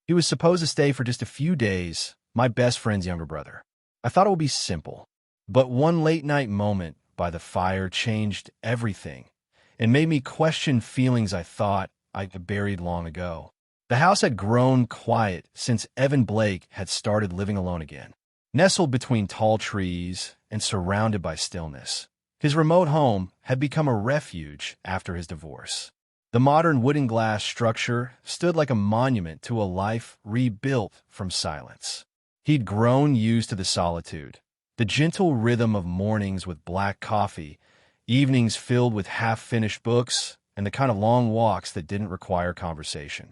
He was supposed to stay for just a few days, my best friend's younger brother. I thought it would be simple. But one late-night moment by the fire changed everything and made me question feelings I thought I'd buried long ago. The house had grown quiet since Evan Blake had started living alone again. Nestled between tall trees and surrounded by stillness, his remote home had become a refuge after his divorce. The modern wooden glass structure stood like a monument to a life rebuilt from silence. He'd grown used to the solitude, the gentle rhythm of mornings with black coffee, evenings filled with half-finished books, and the kind of long walks that didn't require conversation.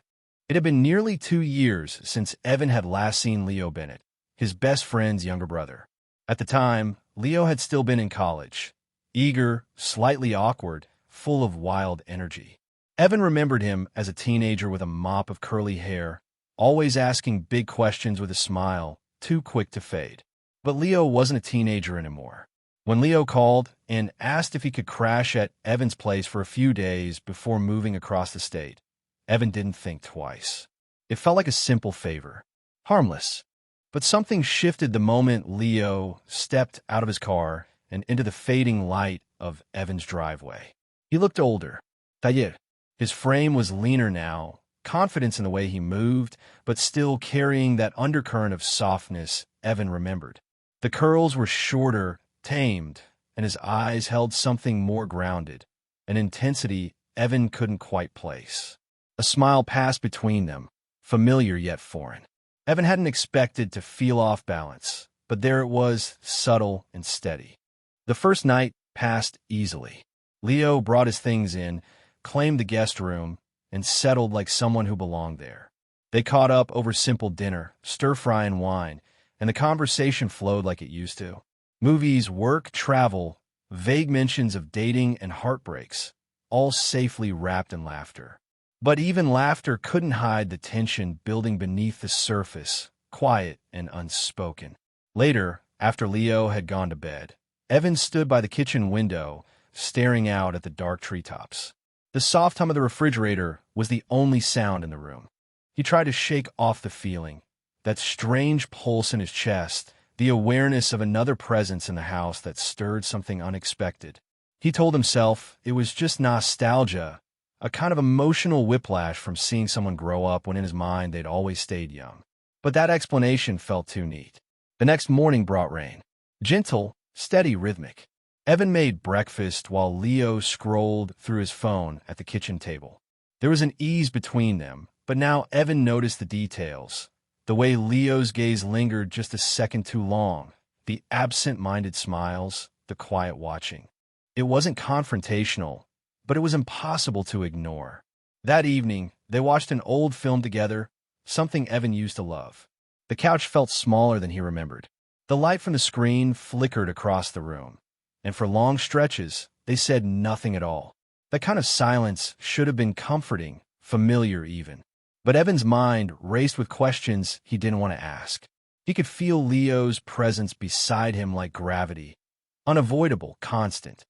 It had been nearly 2 years since Evan had last seen Leo Bennett, his best friend's younger brother. At the time, Leo had still been in college, eager, slightly awkward, full of wild energy. Evan remembered him as a teenager with a mop of curly hair, always asking big questions with a smile, too quick to fade. But Leo wasn't a teenager anymore. When Leo called and asked if he could crash at Evan's place for a few days before moving across the state, Evan didn't think twice. It felt like a simple favor, harmless. But something shifted the moment Leo stepped out of his car and into the fading light of Evan's driveway. He looked older, tired. His frame was leaner now, confidence in the way he moved, but still carrying that undercurrent of softness Evan remembered. The curls were shorter, tamed, and his eyes held something more grounded, an intensity Evan couldn't quite place. A smile passed between them, familiar yet foreign. Evan hadn't expected to feel off balance, but there it was, subtle and steady. The first night passed easily. Leo brought his things in, claimed the guest room, and settled like someone who belonged there. They caught up over simple dinner, stir-fry and wine, and the conversation flowed like it used to. Movies, work, travel, vague mentions of dating and heartbreaks, all safely wrapped in laughter. But even laughter couldn't hide the tension building beneath the surface, quiet and unspoken. Later, after Leo had gone to bed, Evan stood by the kitchen window, staring out at the dark treetops. The soft hum of the refrigerator was the only sound in the room. He tried to shake off the feeling, that strange pulse in his chest, the awareness of another presence in the house that stirred something unexpected. He told himself it was just nostalgia, a kind of emotional whiplash from seeing someone grow up when in his mind they'd always stayed young. But that explanation felt too neat. The next morning brought rain. Gentle, steady, rhythmic. Evan made breakfast while Leo scrolled through his phone at the kitchen table. There was an ease between them, but now Evan noticed the details. The way Leo's gaze lingered just a second too long, the absent-minded smiles, the quiet watching. It wasn't confrontational, but it was impossible to ignore. That evening, they watched an old film together, something Evan used to love. The couch felt smaller than he remembered. The light from the screen flickered across the room, and for long stretches, they said nothing at all. That kind of silence should have been comforting, familiar even. But Evan's mind raced with questions he didn't want to ask. He could feel Leo's presence beside him like gravity, unavoidable, constant.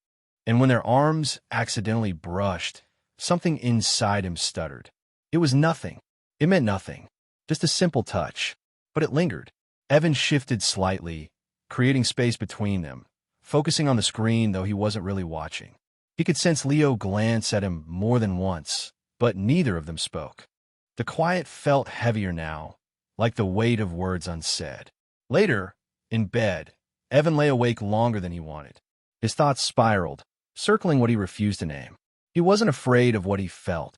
And when their arms accidentally brushed, something inside him stuttered. It was nothing. It meant nothing. Just a simple touch. But it lingered. Evan shifted slightly, creating space between them, focusing on the screen though he wasn't really watching. He could sense Leo glance at him more than once, but neither of them spoke. The quiet felt heavier now, like the weight of words unsaid. Later, in bed, Evan lay awake longer than he wanted. His thoughts spiraled, circling what he refused to name. He wasn't afraid of what he felt.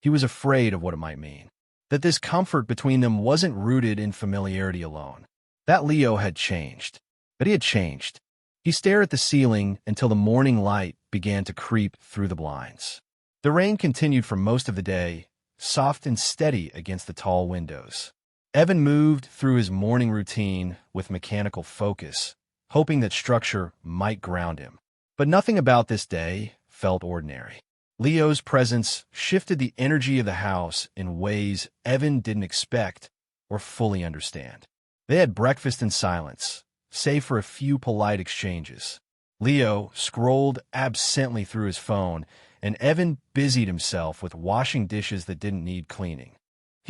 He was afraid of what it might mean. That this comfort between them wasn't rooted in familiarity alone. That Leo had changed. But he had changed. He stared at the ceiling until the morning light began to creep through the blinds. The rain continued for most of the day, soft and steady against the tall windows. Evan moved through his morning routine with mechanical focus, hoping that structure might ground him. But nothing about this day felt ordinary. Leo's presence shifted the energy of the house in ways Evan didn't expect or fully understand. They had breakfast in silence, save for a few polite exchanges. Leo scrolled absently through his phone, and Evan busied himself with washing dishes that didn't need cleaning.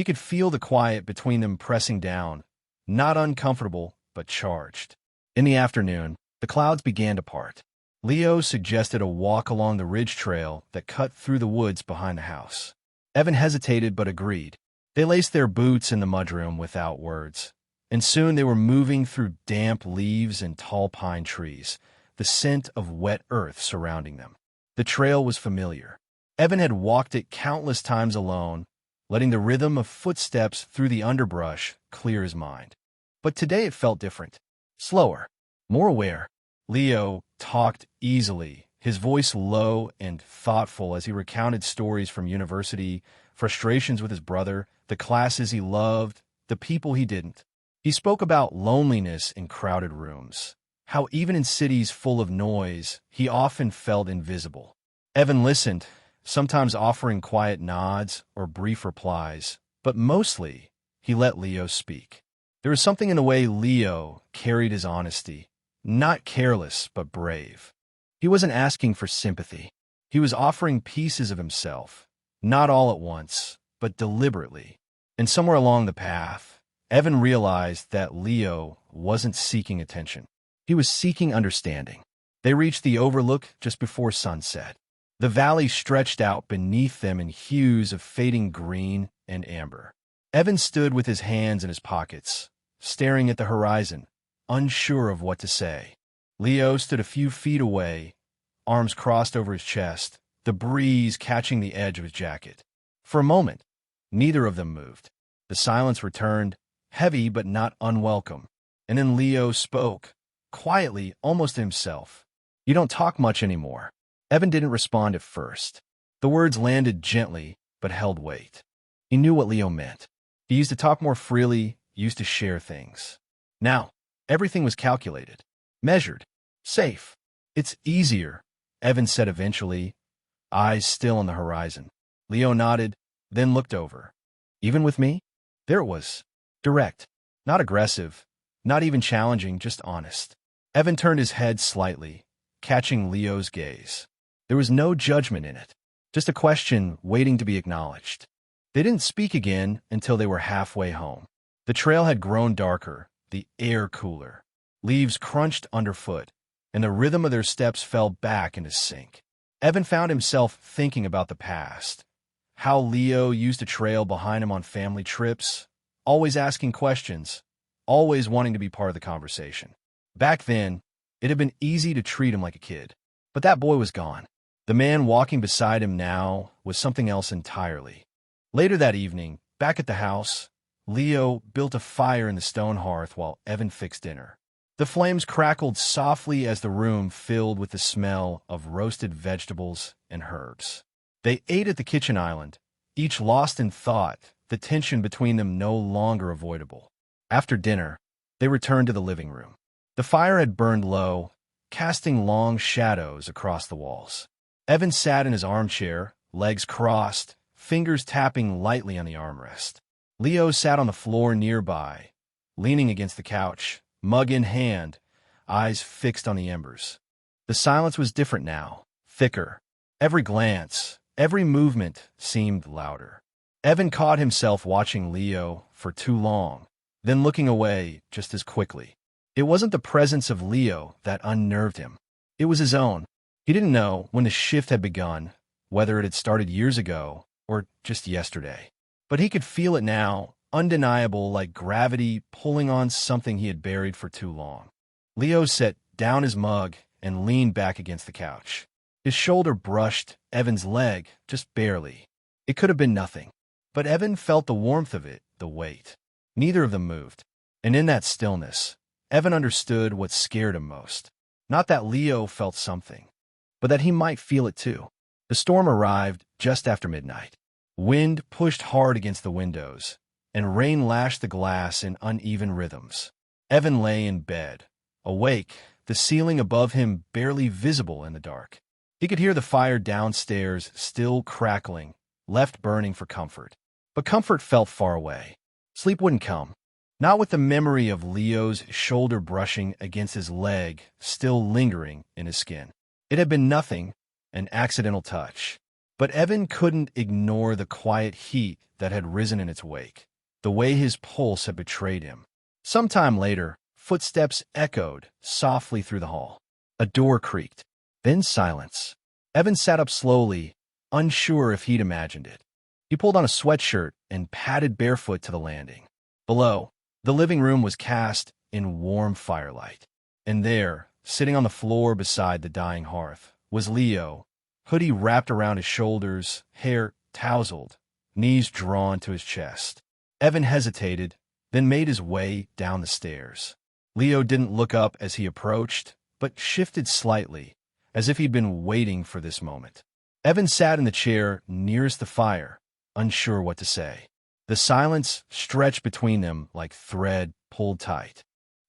He could feel the quiet between them pressing down, not uncomfortable, but charged. In the afternoon, the clouds began to part. Leo suggested a walk along the ridge trail that cut through the woods behind the house. Evan hesitated but agreed. They laced their boots in the mudroom without words, and soon they were moving through damp leaves and tall pine trees, the scent of wet earth surrounding them. The trail was familiar. Evan had walked it countless times alone, letting the rhythm of footsteps through the underbrush clear his mind. But today it felt different, slower, more aware. Leo talked easily, his voice low and thoughtful as he recounted stories from university, frustrations with his brother, the classes he loved, the people he didn't. He spoke about loneliness in crowded rooms, how even in cities full of noise, he often felt invisible. Evan listened, sometimes offering quiet nods or brief replies, but mostly he let Leo speak. There was something in the way Leo carried his honesty, not careless but brave. He wasn't asking for sympathy. He was offering pieces of himself, not all at once, but deliberately. And somewhere along the path, Evan realized that Leo wasn't seeking attention. He was seeking understanding. They reached the overlook just before sunset. The valley stretched out beneath them in hues of fading green and amber. Evan stood with his hands in his pockets, staring at the horizon, unsure of what to say. Leo stood a few feet away, arms crossed over his chest, the breeze catching the edge of his jacket. For a moment, neither of them moved. The silence returned, heavy but not unwelcome. And then Leo spoke, quietly, almost to himself. "You don't talk much anymore." Evan didn't respond at first. The words landed gently, but held weight. He knew what Leo meant. He used to talk more freely, used to share things. Now, everything was calculated, measured, safe. "It's easier," Evan said eventually, eyes still on the horizon. Leo nodded, then looked over. "Even with me?" There it was. Direct. Not aggressive. Not even challenging, just honest. Evan turned his head slightly, catching Leo's gaze. There was no judgment in it, just a question waiting to be acknowledged. They didn't speak again until they were halfway home. The trail had grown darker, the air cooler. Leaves crunched underfoot, and the rhythm of their steps fell back into sync. Evan found himself thinking about the past, how Leo used to trail behind him on family trips, always asking questions, always wanting to be part of the conversation. Back then, it had been easy to treat him like a kid, but that boy was gone. The man walking beside him now was something else entirely. Later that evening, back at the house, Leo built a fire in the stone hearth while Evan fixed dinner. The flames crackled softly as the room filled with the smell of roasted vegetables and herbs. They ate at the kitchen island, each lost in thought, the tension between them no longer avoidable. After dinner, they returned to the living room. The fire had burned low, casting long shadows across the walls. Evan sat in his armchair, legs crossed, fingers tapping lightly on the armrest. Leo sat on the floor nearby, leaning against the couch, mug in hand, eyes fixed on the embers. The silence was different now, thicker. Every glance, every movement seemed louder. Evan caught himself watching Leo for too long, then looking away just as quickly. It wasn't the presence of Leo that unnerved him. It was his own. He didn't know when the shift had begun, whether it had started years ago or just yesterday. But he could feel it now, undeniable, like gravity pulling on something he had buried for too long. Leo set down his mug and leaned back against the couch. His shoulder brushed Evan's leg, just barely. It could have been nothing. But Evan felt the warmth of it, the weight. Neither of them moved. And in that stillness, Evan understood what scared him most. Not that Leo felt something, but that he might feel it too. The storm arrived just after midnight. Wind pushed hard against the windows, and rain lashed the glass in uneven rhythms. Evan lay in bed, awake, the ceiling above him barely visible in the dark. He could hear the fire downstairs still crackling, left burning for comfort. But comfort felt far away. Sleep wouldn't come. Not with the memory of Leo's shoulder brushing against his leg still lingering in his skin. It had been nothing, an accidental touch. But Evan couldn't ignore the quiet heat that had risen in its wake, the way his pulse had betrayed him. Sometime later, footsteps echoed softly through the hall. A door creaked. Then silence. Evan sat up slowly, unsure if he'd imagined it. He pulled on a sweatshirt and padded barefoot to the landing. Below, the living room was cast in warm firelight. And there, sitting on the floor beside the dying hearth, was Leo, hoodie wrapped around his shoulders, hair tousled, knees drawn to his chest. Evan hesitated, then made his way down the stairs. Leo didn't look up as he approached, but shifted slightly, as if he'd been waiting for this moment. Evan sat in the chair nearest the fire, unsure what to say. The silence stretched between them like thread pulled tight.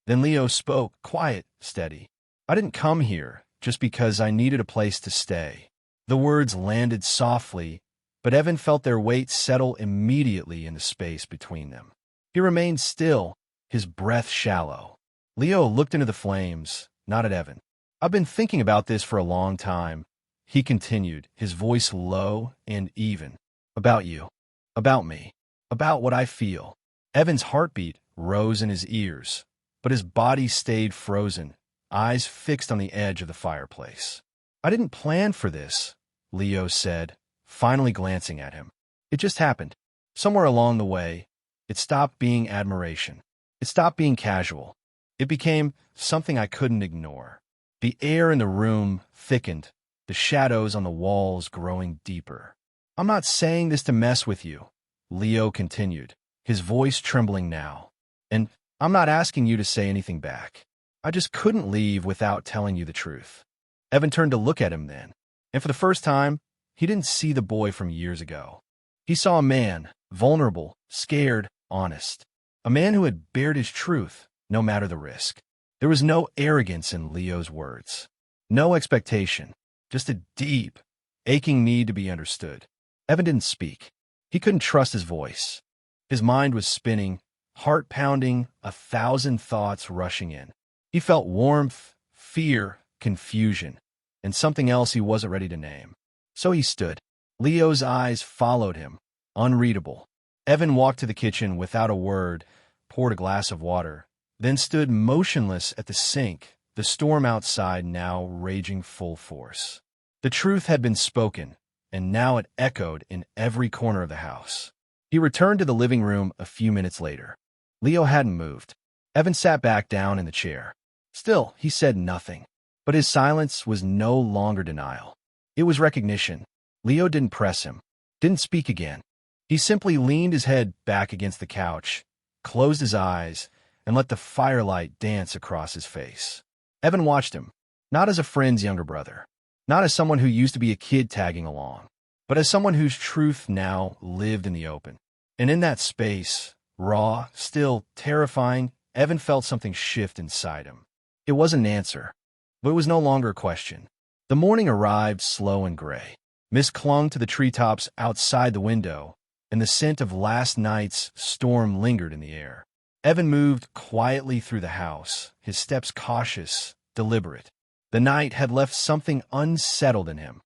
Then Leo spoke, quiet, steady. "I didn't come here just because I needed a place to stay." The words landed softly, but Evan felt their weight settle immediately in the space between them. He remained still, his breath shallow. Leo looked into the flames, not at Evan. "I've been thinking about this for a long time," he continued, his voice low and even. "About you. About me. About what I feel." Evan's heartbeat rose in his ears, but his body stayed frozen, eyes fixed on the edge of the fireplace. "I didn't plan for this," Leo said, finally glancing at him. "It just happened. Somewhere along the way, it stopped being admiration. It stopped being casual. It became something I couldn't ignore." The air in the room thickened, the shadows on the walls growing deeper. "I'm not saying this to mess with you," Leo continued, his voice trembling now. "And I'm not asking you to say anything back. I just couldn't leave without telling you the truth." Evan turned to look at him then, and for the first time, he didn't see the boy from years ago. He saw a man, vulnerable, scared, honest. A man who had bared his truth, no matter the risk. There was no arrogance in Leo's words. No expectation. Just a deep, aching need to be understood. Evan didn't speak. He couldn't trust his voice. His mind was spinning, heart pounding, 1,000 thoughts rushing in. He felt warmth, fear, confusion, and something else he wasn't ready to name. So he stood. Leo's eyes followed him, unreadable. Evan walked to the kitchen without a word, poured a glass of water, then stood motionless at the sink, the storm outside now raging full force. The truth had been spoken, and now it echoed in every corner of the house. He returned to the living room a few minutes later. Leo hadn't moved. Evan sat back down in the chair. Still, he said nothing. But his silence was no longer denial. It was recognition. Leo didn't press him, didn't speak again. He simply leaned his head back against the couch, closed his eyes, and let the firelight dance across his face. Evan watched him, not as a friend's younger brother, not as someone who used to be a kid tagging along, but as someone whose truth now lived in the open. And in that space, raw, still terrifying, Evan felt something shift inside him. It wasn't an answer, but it was no longer a question. The morning arrived slow and gray. Mist clung to the treetops outside the window, and the scent of last night's storm lingered in the air. Evan moved quietly through the house, his steps cautious, deliberate. The night had left something unsettled in him,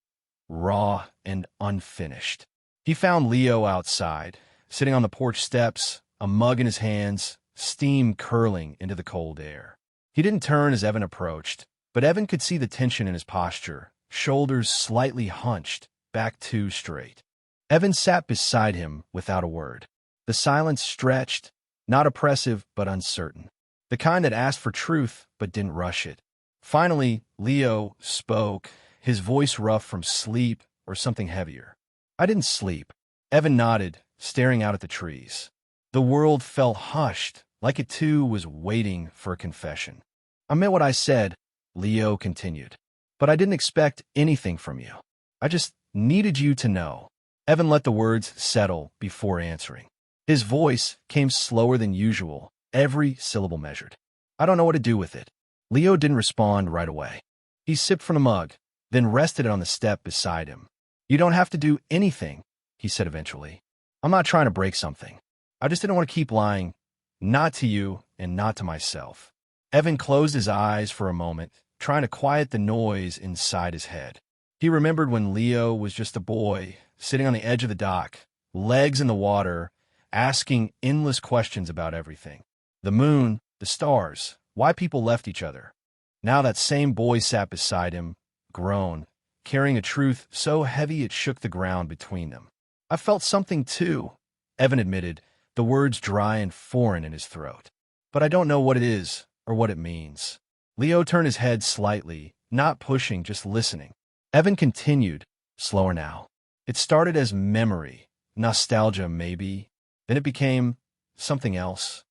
raw and unfinished. He found Leo outside, sitting on the porch steps, a mug in his hands, steam curling into the cold air. He didn't turn as Evan approached, but Evan could see the tension in his posture, shoulders slightly hunched, back too straight. Evan sat beside him without a word. The silence stretched, not oppressive but uncertain, the kind that asked for truth but didn't rush it. Finally, Leo spoke, his voice rough from sleep or something heavier. "I didn't sleep." Evan nodded, staring out at the trees. The world felt hushed, like it too was waiting for a confession. "I meant what I said," Leo continued, "but I didn't expect anything from you. I just needed you to know." Evan let the words settle before answering. His voice came slower than usual, every syllable measured. "I don't know what to do with it." Leo didn't respond right away. He sipped from the mug, then rested it on the step beside him. "You don't have to do anything," he said eventually. "I'm not trying to break something. I just didn't want to keep lying, not to you and not to myself." Evan closed his eyes for a moment, trying to quiet the noise inside his head. He remembered when Leo was just a boy, sitting on the edge of the dock, legs in the water, asking endless questions about everything. The moon, the stars, why people left each other. Now that same boy sat beside him, grown, carrying a truth so heavy it shook the ground between them. I felt something too, Evan admitted, the words dry and foreign in his throat. But I don't know what it is or what it means. Leo turned his head slightly, not pushing, just listening. Evan continued, slower now. It started as memory, nostalgia maybe, then it became something else.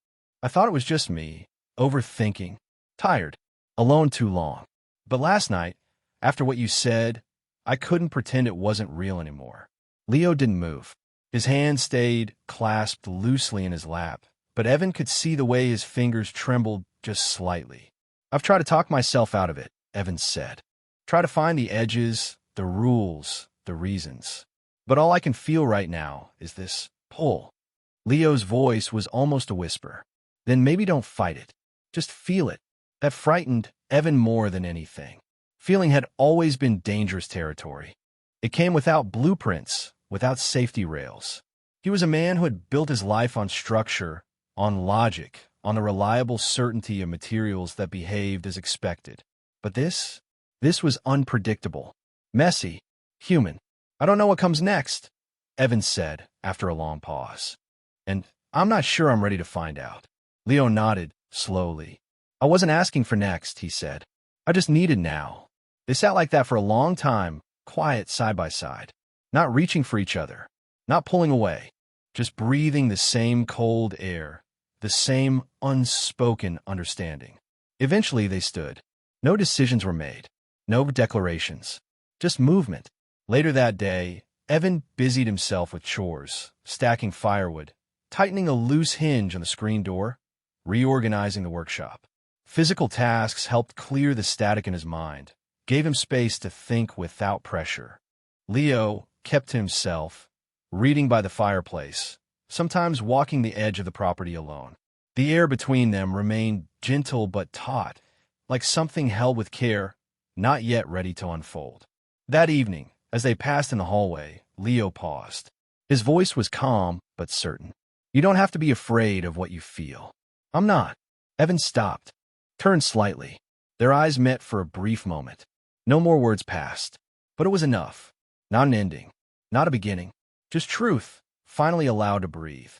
I thought it was just me, overthinking, tired, alone too long. But last night, after what you said, I couldn't pretend it wasn't real anymore. Leo didn't move. His hand stayed clasped loosely in his lap, but Evan could see the way his fingers trembled just slightly. I've tried to talk myself out of it, Evan said. Try to find the edges, the rules, the reasons. But all I can feel right now is this pull. Leo's voice was almost a whisper. Then maybe don't fight it. Just feel it. That frightened Evan more than anything. Feeling had always been dangerous territory. It came without blueprints, without safety rails. He was a man who had built his life on structure, on logic, on the reliable certainty of materials that behaved as expected. But this was unpredictable, messy, human. I don't know what comes next, Evan said after a long pause. And I'm not sure I'm ready to find out. Leo nodded slowly. I wasn't asking for next, he said. I just needed now. They sat like that for a long time, quiet side by side, not reaching for each other, not pulling away, just breathing the same cold air, the same unspoken understanding. Eventually they stood. No decisions were made, no declarations, just movement. Later that day, Evan busied himself with chores, stacking firewood, tightening a loose hinge on the screen door, reorganizing the workshop. Physical tasks helped clear the static in his mind, gave him space to think without pressure. Leo kept to himself, reading by the fireplace, sometimes walking the edge of the property alone. The air between them remained gentle but taut, like something held with care, not yet ready to unfold. That evening, as they passed in the hallway, Leo paused. His voice was calm but certain. You don't have to be afraid of what you feel. I'm not. Evan stopped, turned slightly. Their eyes met for a brief moment. No more words passed, but it was enough. Not an ending, not a beginning, just truth, finally allowed to breathe.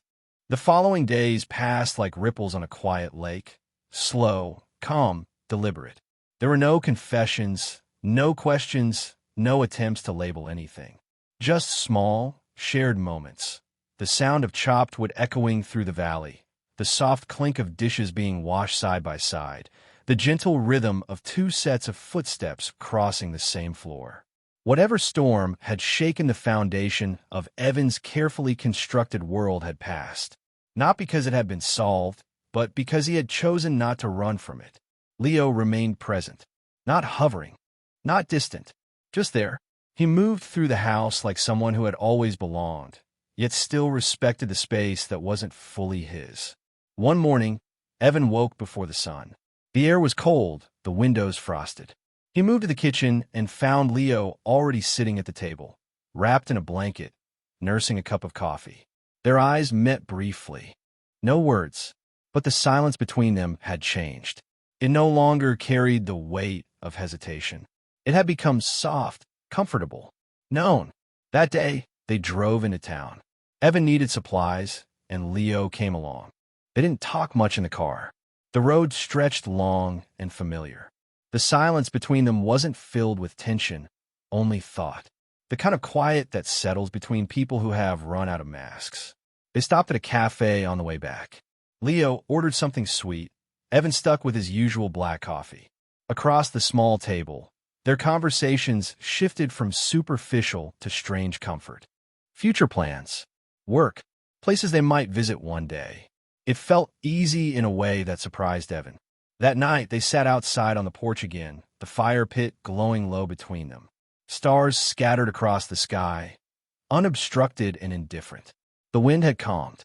The following days passed like ripples on a quiet lake, slow, calm, deliberate. There were no confessions, no questions, no attempts to label anything. Just small, shared moments. The sound of chopped wood echoing through the valley, the soft clink of dishes being washed side by side, the gentle rhythm of two sets of footsteps crossing the same floor. Whatever storm had shaken the foundation of Evan's carefully constructed world had passed, not because it had been solved, but because he had chosen not to run from it. Leo remained present, not hovering, not distant, just there. He moved through the house like someone who had always belonged, yet still respected the space that wasn't fully his. One morning, Evan woke before the sun. The air was cold, the windows frosted. He moved to the kitchen and found Leo already sitting at the table, wrapped in a blanket, nursing a cup of coffee. Their eyes met briefly. No words, but the silence between them had changed. It no longer carried the weight of hesitation. It had become soft, comfortable, known. That day, they drove into town. Evan needed supplies, and Leo came along. They didn't talk much in the car. The road stretched long and familiar. The silence between them wasn't filled with tension, only thought. The kind of quiet that settles between people who have run out of masks. They stopped at a cafe on the way back. Leo ordered something sweet. Evan stuck with his usual black coffee. Across the small table, their conversations shifted from superficial to strange comfort. Future plans, work, places they might visit one day. It felt easy in a way that surprised Evan. That night, they sat outside on the porch again, the fire pit glowing low between them. Stars scattered across the sky, unobstructed and indifferent. The wind had calmed.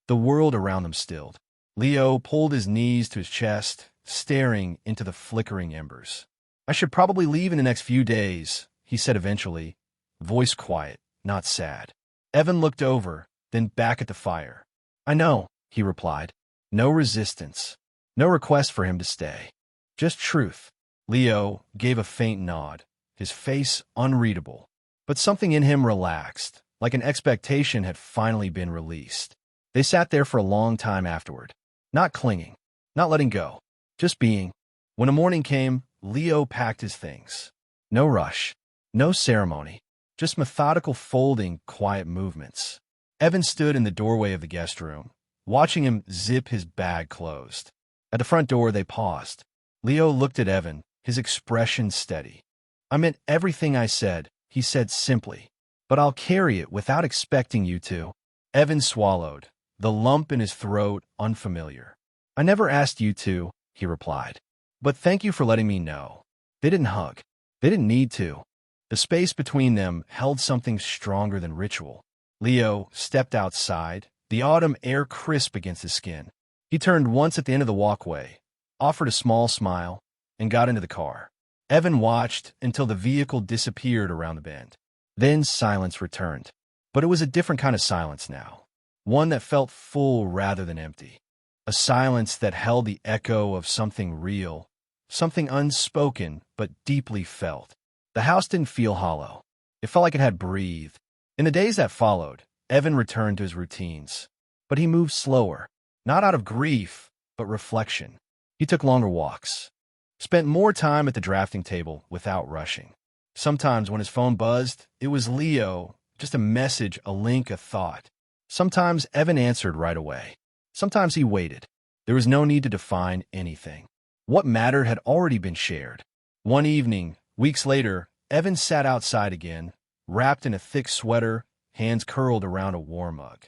The world around them stilled. Leo pulled his knees to his chest, staring into the flickering embers. I should probably leave in the next few days, he said eventually, voice quiet, not sad. Evan looked over, then back at the fire. I know, he replied. No resistance. No request for him to stay. Just truth. Leo gave a faint nod, his face unreadable. But something in him relaxed, like an expectation had finally been released. They sat there for a long time afterward, not clinging, not letting go, just being. When a morning came, Leo packed his things. No rush, no ceremony, just methodical folding, quiet movements. Evan stood in the doorway of the guest room, watching him zip his bag closed. At the front door, they paused. Leo looked at Evan, his expression steady. I meant everything I said, he said simply, but I'll carry it without expecting you to. Evan swallowed, the lump in his throat unfamiliar. I never asked you to, he replied. But thank you for letting me know. They didn't hug. They didn't need to. The space between them held something stronger than ritual. Leo stepped outside, the autumn air crisp against his skin. He turned once at the end of the walkway, offered a small smile, and got into the car. Evan watched until the vehicle disappeared around the bend. Then silence returned. But it was a different kind of silence now. One that felt full rather than empty. A silence that held the echo of something real, something unspoken but deeply felt. The house didn't feel hollow. It felt like it had breathed. In the days that followed, Evan returned to his routines. But he moved slower, not out of grief, but reflection. He took longer walks, spent more time at the drafting table without rushing. Sometimes when his phone buzzed, it was Leo, just a message, a link, a thought. Sometimes Evan answered right away. Sometimes he waited. There was no need to define anything. What mattered had already been shared. One evening, weeks later, Evan sat outside again, wrapped in a thick sweater, hands curled around a warm mug.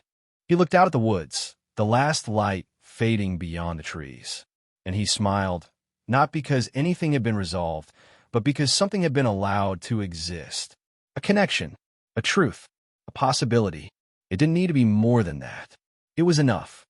He looked out at the woods, the last light fading beyond the trees. And he smiled, not because anything had been resolved, but because something had been allowed to exist. A connection, a truth, a possibility. It didn't need to be more than that. It was enough.